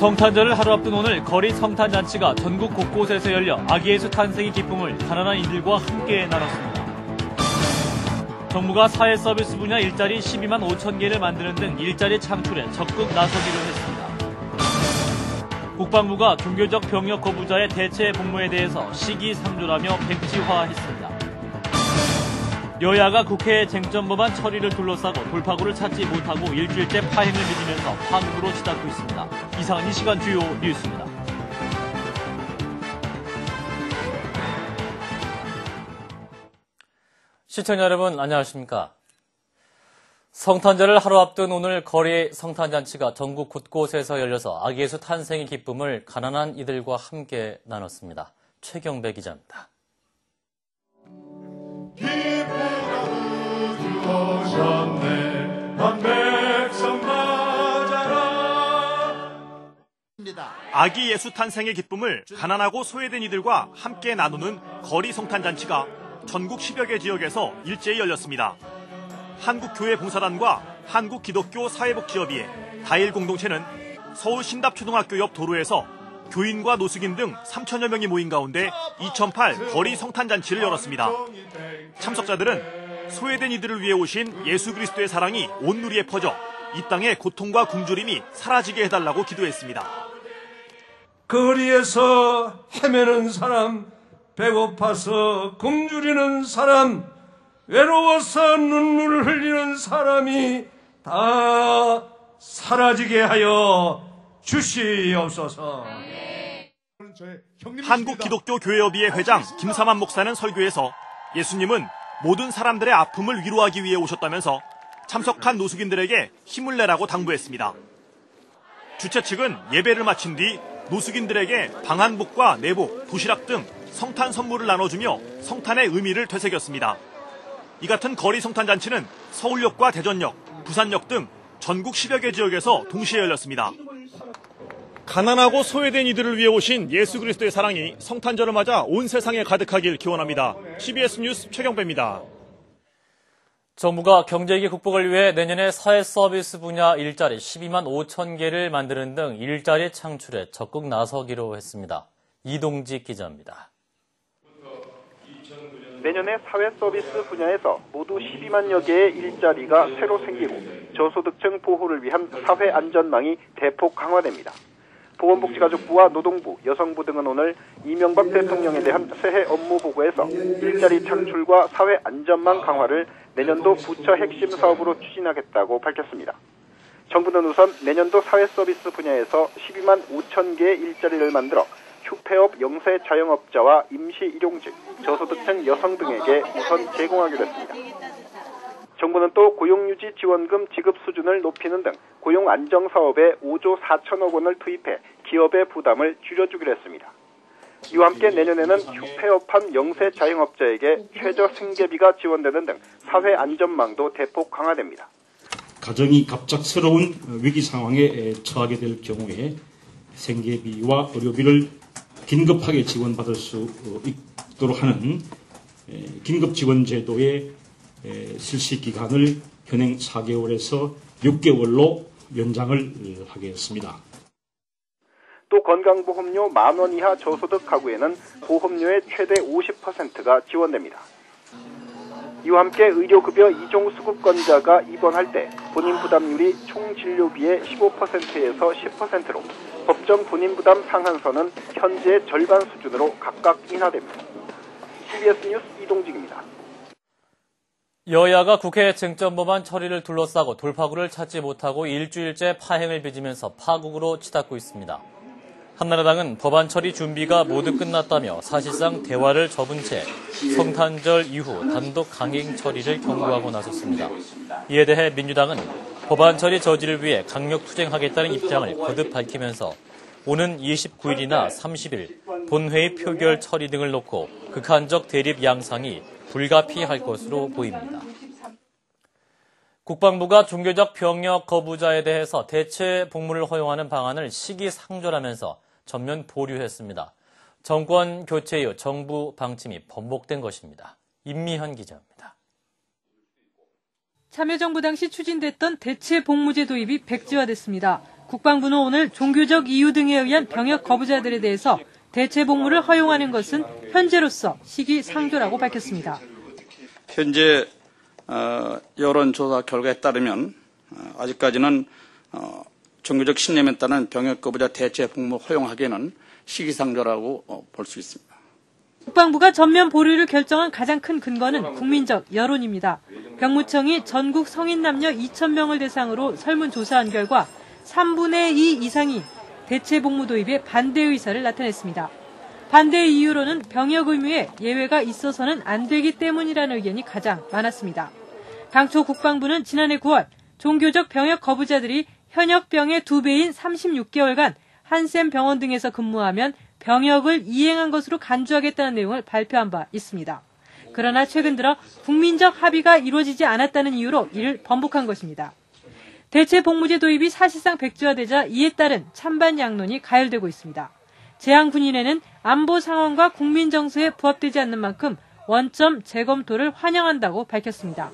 성탄절을 하루 앞둔 오늘 거리 성탄잔치가 전국 곳곳에서 열려 아기 예수 탄생의 기쁨을 가난한 이들과 함께 나눴습니다. 정부가 사회 서비스 분야 일자리 12만 5천 개를 만드는 등 일자리 창출에 적극 나서기로 했습니다. 국방부가 종교적 병력 거부자의 대체 복무에 대해서 시기상조라며 백지화했습니다. 여야가 국회 쟁점 법안 처리를 둘러싸고 돌파구를 찾지 못하고 일주일째 파행을 빚으면서 파국으로 치닫고 있습니다. 이상은 이 시간 주요 뉴스입니다. 시청자 여러분 안녕하십니까? 성탄절을 하루 앞둔 오늘 거리 성탄잔치가 전국 곳곳에서 열려서 아기 예수 탄생의 기쁨을 가난한 이들과 함께 나눴습니다. 최경배 기자입니다. 아기 예수 탄생의 기쁨을 가난하고 소외된 이들과 함께 나누는 거리 성탄잔치가 전국 10여 개 지역에서 일제히 열렸습니다. 한국교회봉사단과 한국기독교사회복지협의회, 다일공동체는 서울 신답초등학교 옆 도로에서 교인과 노숙인 등 3천여 명이 모인 가운데 2008 거리 성탄잔치를 열었습니다. 참석자들은 소외된 이들을 위해 오신 예수 그리스도의 사랑이 온 누리에 퍼져 이 땅의 고통과 굶주림이 사라지게 해달라고 기도했습니다. 거리에서 헤매는 사람, 배고파서 굶주리는 사람, 외로워서 눈물을 흘리는 사람이 다 사라지게 하여 주시옵소서. 한국기독교교회협의회 회장 김삼환 목사는 설교에서 예수님은 모든 사람들의 아픔을 위로하기 위해 오셨다면서 참석한 노숙인들에게 힘을 내라고 당부했습니다. 주최 측은 예배를 마친 뒤 노숙인들에게 방한복과 내복, 도시락 등 성탄 선물을 나눠주며 성탄의 의미를 되새겼습니다. 이 같은 거리 성탄잔치는 서울역과 대전역, 부산역 등 전국 10여 개 지역에서 동시에 열렸습니다. 가난하고 소외된 이들을 위해 오신 예수 그리스도의 사랑이 성탄절을 맞아 온 세상에 가득하길 기원합니다. CBS 뉴스 최경배입니다. 정부가 경제위기 극복을 위해 내년에 사회 서비스 분야 일자리 12만 5천 개를 만드는 등 일자리 창출에 적극 나서기로 했습니다. 이동직 기자입니다. 내년에 사회 서비스 분야에서 모두 12만여 개의 일자리가 새로 생기고 저소득층 보호를 위한 사회 안전망이 대폭 강화됩니다. 보건복지가족부와 노동부, 여성부 등은 오늘 이명박 대통령에 대한 새해 업무 보고에서 일자리 창출과 사회 안전망 강화를 내년도 부처 핵심 사업으로 추진하겠다고 밝혔습니다. 정부는 우선 내년도 사회 서비스 분야에서 12만 5천 개의 일자리를 만들어 휴폐업 영세 자영업자와 임시 일용직, 저소득층 여성 등에게 우선 제공하기로 했습니다. 정부는 또 고용유지 지원금 지급 수준을 높이는 등 고용 안정 사업에 5조 4천억 원을 투입해 기업의 부담을 줄여주기로 했습니다. 이와 함께 내년에는 휴폐업한 영세 자영업자에게 최저 생계비가 지원되는 등 사회 안전망도 대폭 강화됩니다. 가정이 갑작스러운 위기 상황에 처하게 될 경우에 생계비와 의료비를 긴급하게 지원받을 수 있도록 하는 긴급지원제도의 실시 기간을 현행 4개월에서 6개월로 연장을 하겠습니다. 또 건강보험료 10,000원 이하 저소득 가구에는 보험료의 최대 50%가 지원됩니다. 이와 함께 의료급여 2종 수급권자가 입원할 때 본인 부담률이 총 진료비의 15%에서 10%로 법정 본인 부담 상한선은 현재의 절반 수준으로 각각 인하됩니다. CBS 뉴스 이동직입니다. 여야가 국회 쟁점 법안 처리를 둘러싸고 돌파구를 찾지 못하고 일주일째 파행을 빚으면서 파국으로 치닫고 있습니다. 한나라당은 법안 처리 준비가 모두 끝났다며 사실상 대화를 접은 채 성탄절 이후 단독 강행 처리를 경고하고 나섰습니다. 이에 대해 민주당은 법안 처리 저지를 위해 강력 투쟁하겠다는 입장을 거듭 밝히면서 오는 29일이나 30일 본회의 표결 처리 등을 놓고 극한적 대립 양상이 불가피할 것으로 보입니다. 국방부가 종교적 병력 거부자에 대해서 대체 복무를 허용하는 방안을 시기상조하면서 전면 보류했습니다. 정권 교체 이후 정부 방침이 번복된 것입니다. 임미현 기자입니다. 참여정부 당시 추진됐던 대체 복무제 도입이 백지화됐습니다. 국방부는 오늘 종교적 이유 등에 의한 병역 거부자들에 대해서 대체 복무를 허용하는 것은 현재로서 시기상조라고 밝혔습니다. 현재 여론조사 결과에 따르면 아직까지는 종교적 신념에 따른 병역 거부자 대체 복무 허용하기에는 시기상조라고 볼 수 있습니다. 국방부가 전면 보류를 결정한 가장 큰 근거는 국민적 여론입니다. 병무청이 전국 성인 남녀 2,000명을 대상으로 설문조사한 결과 3분의 2 이상이 대체 복무 도입에 반대 의사를 나타냈습니다. 반대의 이유로는 병역 의무에 예외가 있어서는 안 되기 때문이라는 의견이 가장 많았습니다. 당초 국방부는 지난해 9월 종교적 병역 거부자들이 현역병의 2배인 36개월간 한샘 병원 등에서 근무하면 병역을 이행한 것으로 간주하겠다는 내용을 발표한 바 있습니다. 그러나 최근 들어 국민적 합의가 이루어지지 않았다는 이유로 이를 번복한 것입니다. 대체 복무제 도입이 사실상 백지화되자 이에 따른 찬반 양론이 가열되고 있습니다. 제한군인회는 안보 상황과 국민 정서에 부합되지 않는 만큼 원점 재검토를 환영한다고 밝혔습니다.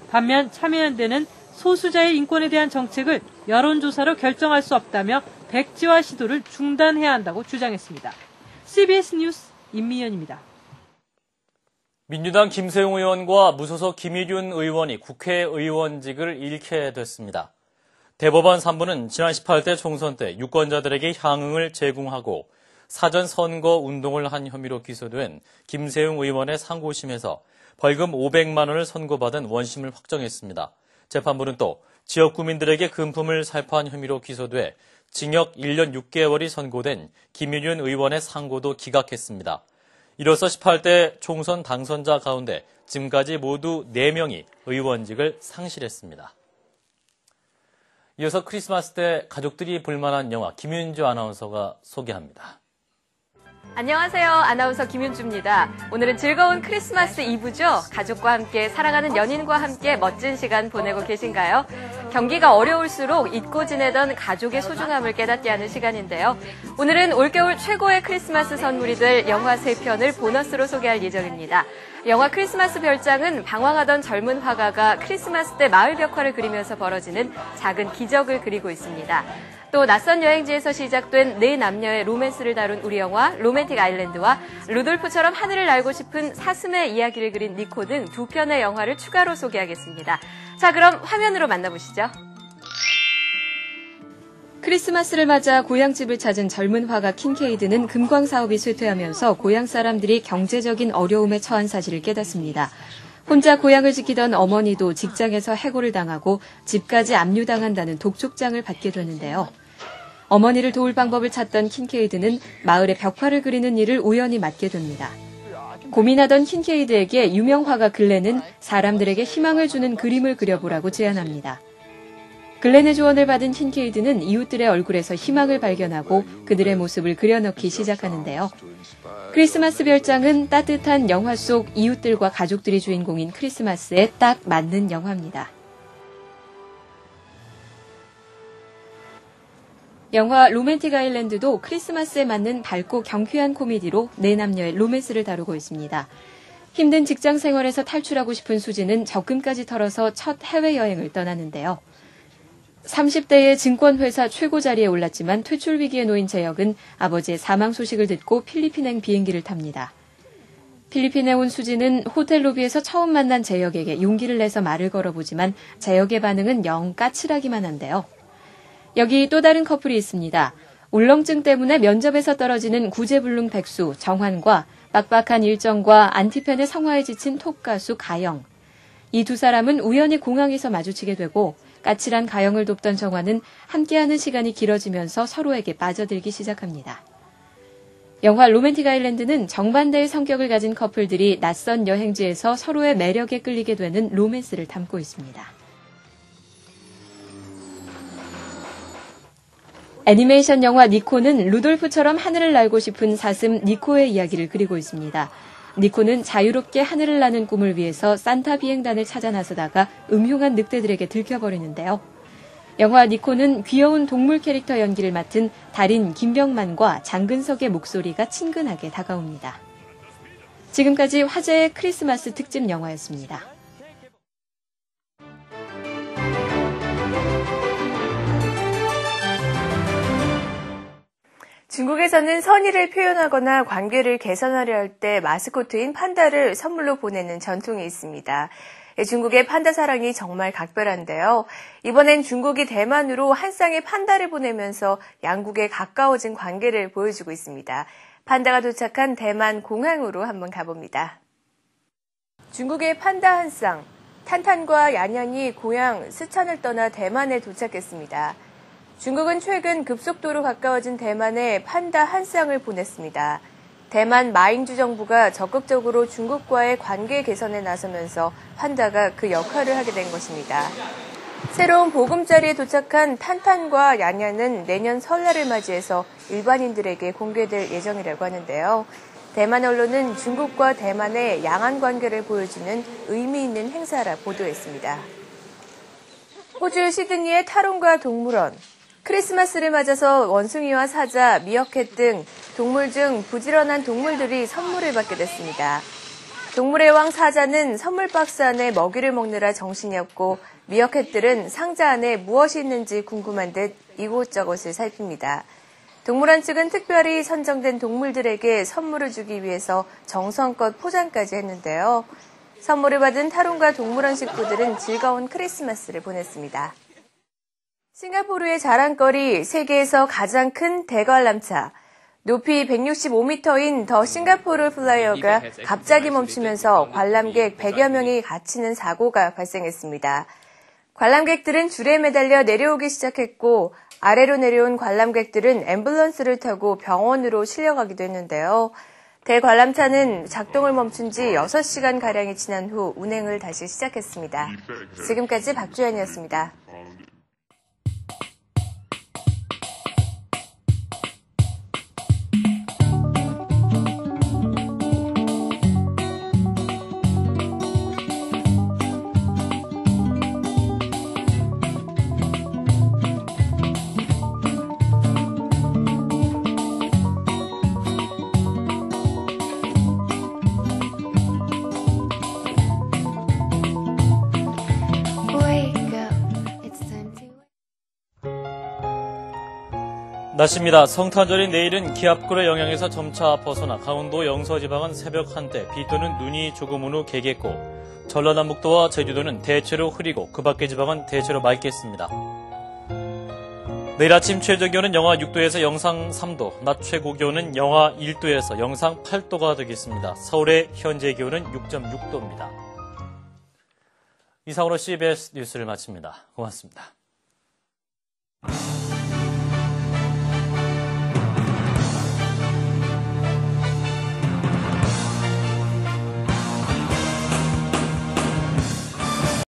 반면 참여연대는 소수자의 인권에 대한 정책을 여론조사로 결정할 수 없다며 백지화 시도를 중단해야 한다고 주장했습니다. CBS 뉴스 임미연입니다. 민주당 김세용 의원과 무소속 김일윤 의원이 국회의원직을 잃게 됐습니다. 대법원 3부는 지난 18대 총선 때 유권자들에게 향응을 제공하고 사전 선거 운동을 한 혐의로 기소된 김세용 의원의 상고심에서 벌금 500만 원을 선고받은 원심을 확정했습니다. 재판부는 또 지역 구민들에게 금품을 살포한 혐의로 기소돼 징역 1년 6개월이 선고된 김일윤 의원의 상고도 기각했습니다. 이로써 18대 총선 당선자 가운데 지금까지 모두 4명이 의원직을 상실했습니다. 이어서 크리스마스 때 가족들이 볼만한 영화 김윤주 아나운서가 소개합니다. 안녕하세요. 아나운서 김윤주입니다. 오늘은 즐거운 크리스마스 이브죠. 가족과 함께 사랑하는 연인과 함께 멋진 시간 보내고 계신가요? 경기가 어려울수록 잊고 지내던 가족의 소중함을 깨닫게 하는 시간인데요. 오늘은 올겨울 최고의 크리스마스 선물이 될 영화 3편을 보너스로 소개할 예정입니다. 영화 크리스마스 별장은 방황하던 젊은 화가가 크리스마스 때 마을 벽화를 그리면서 벌어지는 작은 기적을 그리고 있습니다. 또 낯선 여행지에서 시작된 네 남녀의 로맨스를 다룬 우리 영화 로맨틱 아일랜드와 루돌프처럼 하늘을 날고 싶은 사슴의 이야기를 그린 니코 등 2편의 영화를 추가로 소개하겠습니다. 자, 그럼 화면으로 만나보시죠. 크리스마스를 맞아 고향집을 찾은 젊은 화가 킨케이드는 금광 사업이 쇠퇴하면서 고향 사람들이 경제적인 어려움에 처한 사실을 깨닫습니다. 혼자 고향을 지키던 어머니도 직장에서 해고를 당하고 집까지 압류당한다는 독촉장을 받게 되는데요. 어머니를 도울 방법을 찾던 킨케이드는 마을에 벽화를 그리는 일을 우연히 맡게 됩니다. 고민하던 킨케이드에게 유명 화가 글렌은 사람들에게 희망을 주는 그림을 그려보라고 제안합니다. 글렌의 조언을 받은 킨케이드는 이웃들의 얼굴에서 희망을 발견하고 그들의 모습을 그려넣기 시작하는데요. 크리스마스 별장은 따뜻한 영화 속 이웃들과 가족들이 주인공인 크리스마스에 딱 맞는 영화입니다. 영화 로맨틱 아일랜드도 크리스마스에 맞는 밝고 경쾌한 코미디로 네 남녀의 로맨스를 다루고 있습니다. 힘든 직장 생활에서 탈출하고 싶은 수지는 적금까지 털어서 첫 해외여행을 떠나는데요. 30대의 증권회사 최고 자리에 올랐지만 퇴출 위기에 놓인 재혁은 아버지의 사망 소식을 듣고 필리핀행 비행기를 탑니다. 필리핀에 온 수지는 호텔 로비에서 처음 만난 재혁에게 용기를 내서 말을 걸어보지만 재혁의 반응은 영 까칠하기만 한데요. 여기 또 다른 커플이 있습니다. 울렁증 때문에 면접에서 떨어지는 구제불능 백수 정환과 빡빡한 일정과 안티팬의 성화에 지친 톱 가수 가영. 이 두 사람은 우연히 공항에서 마주치게 되고 까칠한 가영을 돕던 정환은 함께하는 시간이 길어지면서 서로에게 빠져들기 시작합니다. 영화 로맨틱 아일랜드는 정반대의 성격을 가진 커플들이 낯선 여행지에서 서로의 매력에 끌리게 되는 로맨스를 담고 있습니다. 애니메이션 영화 니코는 루돌프처럼 하늘을 날고 싶은 사슴 니코의 이야기를 그리고 있습니다. 니코는 자유롭게 하늘을 나는 꿈을 위해서 산타 비행단을 찾아 나서다가 음흉한 늑대들에게 들켜버리는데요. 영화 니코는 귀여운 동물 캐릭터 연기를 맡은 달인 김병만과 장근석의 목소리가 친근하게 다가옵니다. 지금까지 화제의 크리스마스 특집 영화였습니다. 중국에서는 선의를 표현하거나 관계를 개선하려 할 때 마스코트인 판다를 선물로 보내는 전통이 있습니다. 중국의 판다 사랑이 정말 각별한데요. 이번엔 중국이 대만으로 한 쌍의 판다를 보내면서 양국의 가까워진 관계를 보여주고 있습니다. 판다가 도착한 대만 공항으로 한번 가봅니다. 중국의 판다 한 쌍, 탄탄과 얀얀이 고향 스촨을 떠나 대만에 도착했습니다. 중국은 최근 급속도로 가까워진 대만에 판다 한 쌍을 보냈습니다. 대만 마잉주 정부가 적극적으로 중국과의 관계 개선에 나서면서 판다가 그 역할을 하게 된 것입니다. 새로운 보금자리에 도착한 탄탄과 얀얀은 내년 설날을 맞이해서 일반인들에게 공개될 예정이라고 하는데요. 대만 언론은 중국과 대만의 양안 관계를 보여주는 의미 있는 행사라 보도했습니다. 호주 시드니의 타론가 동물원. 크리스마스를 맞아서 원숭이와 사자, 미어캣 등 동물 중 부지런한 동물들이 선물을 받게 됐습니다. 동물의 왕 사자는 선물 박스 안에 먹이를 먹느라 정신이 없고 미어캣들은 상자 안에 무엇이 있는지 궁금한 듯 이곳저곳을 살핍니다. 동물원 측은 특별히 선정된 동물들에게 선물을 주기 위해서 정성껏 포장까지 했는데요. 선물을 받은 타론가 동물원 식구들은 즐거운 크리스마스를 보냈습니다. 싱가포르의 자랑거리, 세계에서 가장 큰 대관람차. 높이 165m인 더 싱가포르 플라이어가 갑자기 멈추면서 관람객 100여 명이 갇히는 사고가 발생했습니다. 관람객들은 줄에 매달려 내려오기 시작했고 아래로 내려온 관람객들은 앰뷸런스를 타고 병원으로 실려가기도 했는데요. 대관람차는 작동을 멈춘 지 6시간가량이 지난 후 운행을 다시 시작했습니다. 지금까지 박주연이었습니다. 날씨입니다. 성탄절인 내일은 기압골의 영향에서 점차 벗어나 강원도 영서지방은 새벽 한때 비 또는 눈이 조금 온 후 개겠고 전라남북도와 제주도는 대체로 흐리고 그 밖의 지방은 대체로 맑겠습니다. 내일 아침 최저기온은 영하 6도에서 영상 3도, 낮 최고기온은 영하 1도에서 영상 8도가 되겠습니다. 서울의 현재 기온은 6.6도입니다. 이상으로 CBS 뉴스를 마칩니다. 고맙습니다.